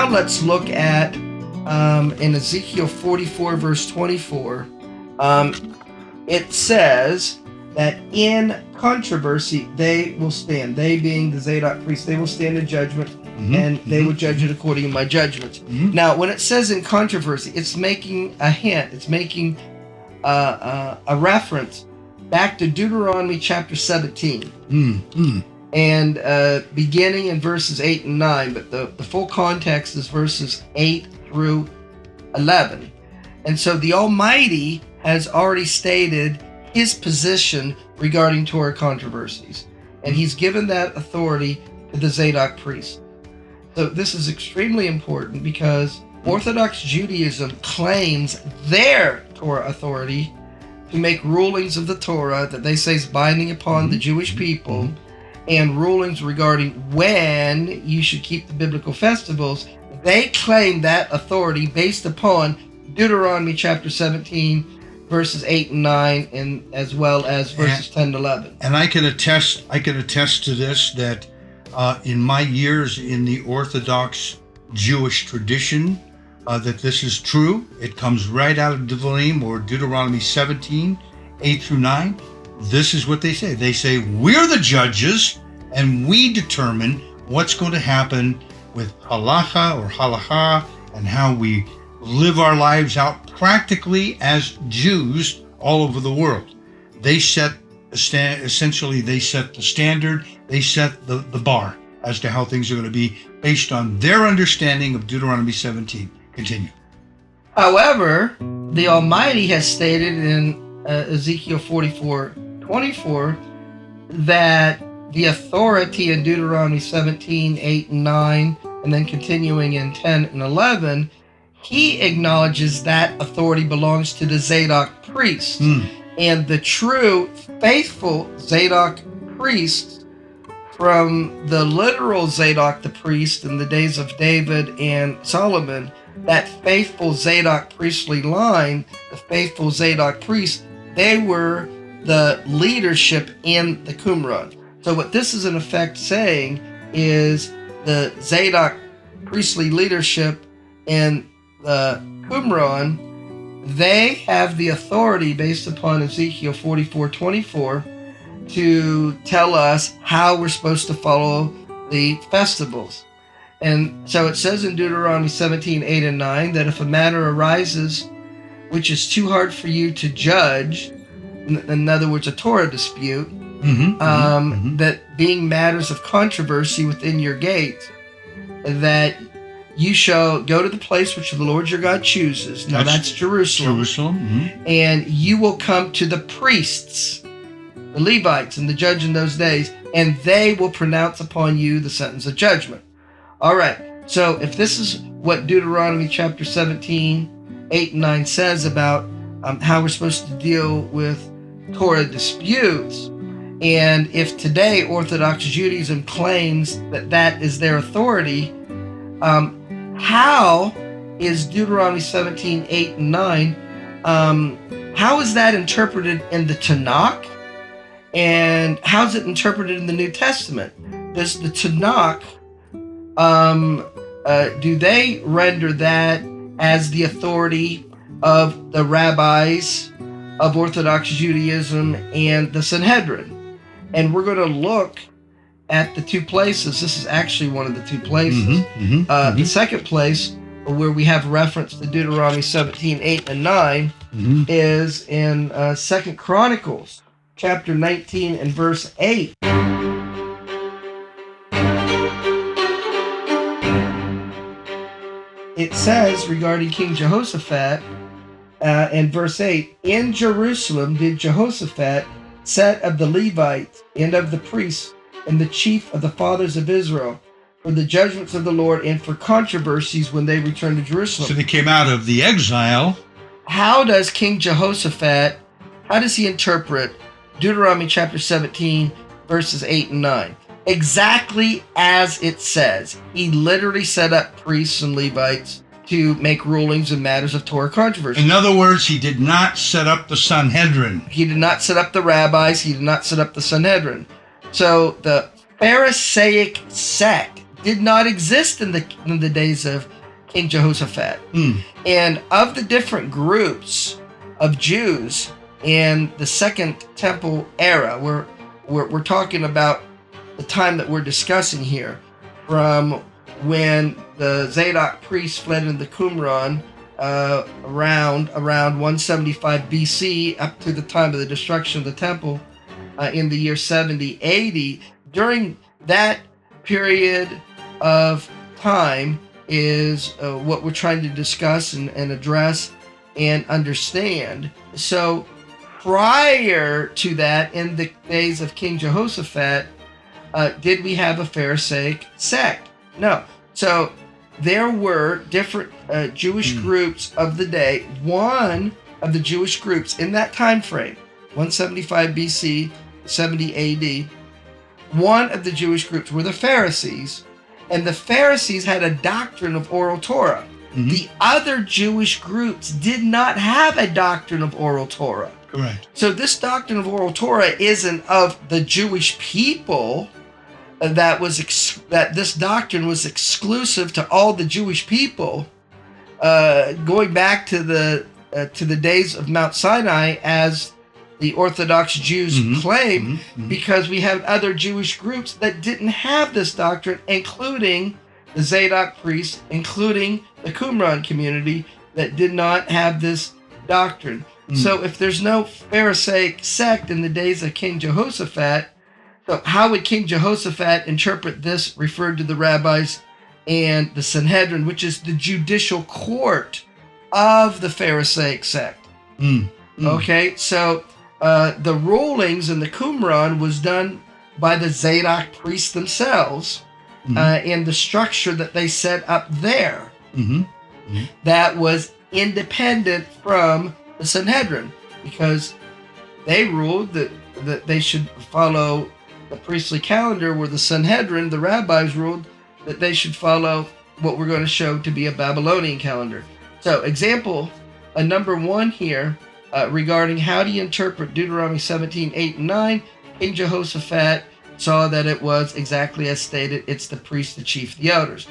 now let's look at in Ezekiel 44, verse 24. It says that in controversy they will stand. They being the Zadok priests, they will stand in judgment, and they will judge it according to my judgments. Now, when it says in controversy, it's making a hint. It's making a reference back to Deuteronomy chapter 17. And beginning in verses 8 and 9, but the full context is verses 8 through 11. And so the Almighty has already stated his position regarding Torah controversies, and he's given that authority to the Zadok priests. So this is extremely important because Orthodox Judaism claims their Torah authority to make rulings of the Torah that they say is binding upon the Jewish people, and rulings regarding when you should keep the biblical festivals. They claim that authority based upon Deuteronomy chapter 17, verses 8 and 9, and as well as verses 10 and 11. And I can attest to this, that in my years in the Orthodox Jewish tradition, that this is true. It comes right out of Devarim, or Deuteronomy 17, 8 through 9. This is what they say. They say, we're the judges, and we determine what's going to happen with halacha, and how we live our lives out practically as Jews all over the world. They set essentially they set the standard, they set the bar as to how things are going to be based on their understanding of Deuteronomy 17. Continue. However, the Almighty has stated in Ezekiel 44:24 that the authority in Deuteronomy 17, 8, and 9, and then continuing in 10 and 11, he acknowledges that authority belongs to the Zadok priests. And the true, faithful Zadok priests from the literal Zadok the priest in the days of David and Solomon, that faithful Zadok priestly line, the faithful Zadok priests, they were the leadership in the Qumran. So what this is in effect saying is the Zadok priestly leadership in the Qumran, they have the authority based upon Ezekiel 44:24 to tell us how we're supposed to follow the festivals. And so it says in Deuteronomy 17, 8 and 9 that if a matter arises which is too hard for you to judge, in other words, a Torah dispute, that being matters of controversy within your gates, that you shall go to the place which the Lord your God chooses. Now that's Jerusalem. And you will come to the priests, the Levites, and the judge in those days, and they will pronounce upon you the sentence of judgment. All right. So if this is what Deuteronomy chapter 17, 8 and 9 says about how we're supposed to deal with Torah disputes, and if today Orthodox Judaism claims that that is their authority, how is Deuteronomy 17, 8, and 9, how is that interpreted in the Tanakh? And how is it interpreted in the New Testament? Does the Tanakh, do they render that as the authority of the rabbis of Orthodox Judaism and the Sanhedrin? And we're going to look at the two places. This is actually one of the two places. The second place where we have reference to Deuteronomy 17, 8, and 9 is in 2 Chronicles chapter 19 and verse 8. It says regarding King Jehoshaphat in verse 8, in Jerusalem did Jehoshaphat set of the Levites and of the priests and the chief of the fathers of Israel for the judgments of the Lord and for controversies when they returned to Jerusalem. So they came out of the exile. How does King Jehoshaphat, how does he interpret Deuteronomy chapter 17, verses 8 and 9? Exactly as it says. He literally set up priests and Levites to make rulings in matters of Torah controversy. In other words, he did not set up the Sanhedrin. He did not set up the rabbis. He did not set up the Sanhedrin. So the Pharisaic sect did not exist in the days of King Jehoshaphat. And of the different groups of Jews in the Second Temple era, we're talking about the time that we're discussing here, from when the Zadok priests fled into the Qumran around 175 BC up to the time of the destruction of the temple in the year 70 AD. During that period of time is what we're trying to discuss and address and understand. So prior to that, in the days of King Jehoshaphat, did we have a Pharisaic sect? No. So there were different Jewish groups of the day. One of the Jewish groups in that time frame, 175 BC, 70 AD, one of the Jewish groups were the Pharisees, and the Pharisees had a doctrine of oral Torah. The other Jewish groups did not have a doctrine of oral Torah. Correct. So this doctrine of oral Torah isn't of the Jewish people. That this doctrine was exclusive to all the Jewish people, going back to the days of Mount Sinai, as the Orthodox Jews claim, because we have other Jewish groups that didn't have this doctrine, including the Tzadok priests, including the Qumran community, that did not have this doctrine. So if there's no Pharisaic sect in the days of King Jehoshaphat, so how would King Jehoshaphat interpret this, referred to the rabbis and the Sanhedrin, which is the judicial court of the Pharisaic sect? Okay, so the rulings in the Qumran was done by the Zadok priests themselves, in the structure that they set up there. That was independent from the Sanhedrin, because they ruled that they should follow the priestly calendar, where the Sanhedrin, the rabbis, ruled that they should follow what we're going to show to be a Babylonian calendar. So example number 1 here, regarding how do you interpret Deuteronomy 17, 8, and 9, King Jehoshaphat saw that it was exactly as stated. It's the priests, the chief, the elders.